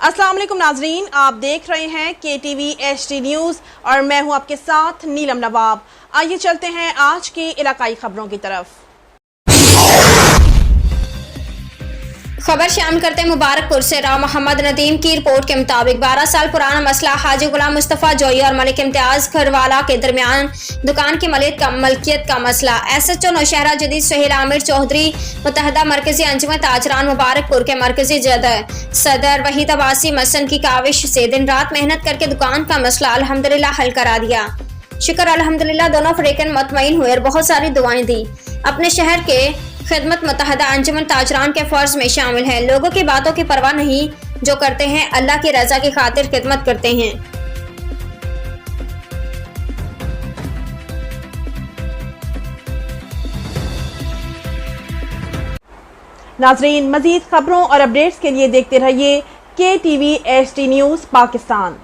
अस्सलाम वालेकुम नाजरीन, आप देख रहे हैं KTV HD न्यूज़ और मैं हूं आपके साथ नीलम नवाब। आइए चलते हैं आज की इलाकाई खबरों की तरफ। खबर शामिल करते हैं मुबारकपुर से। राव मोहम्मद नदीम की रिपोर्ट के मुताबिक 12 साल पुराना मसला हाजी गुलाम मुस्तफ़ा जोई और मलिक इम्तियाज घरवाला के दरमियान दुकान की मलकियत का मसला। SHO नौशहरा जदीद सुहेल आमिर चौधरी मुत्तहदा मरकजी अंजुमन ताजरान मुबारकपुर के मरकजी सदर वहीद अब्बासी मसन की काविश से दिन रात मेहनत करके दुकान का मसला अल्हम्दुलिल्लाह हल करा दिया। शुक्र अल्हम्दुलिल्लाह, दोनों फरीकैन मुतमईन हुए और बहुत सारी दुआएं दी। अपने शहर के खिदमत मुत्तहदा अंजुमन ताजरान के फर्ज में शामिल हैं। लोगों की बातों की परवाह नहीं, जो करते हैं अल्लाह की रजा की खातिर खिदमत करते हैं। नाजरीन, मजीद खबरों और अपडेट्स के लिए देखते रहिए KTV HD न्यूज़ पाकिस्तान।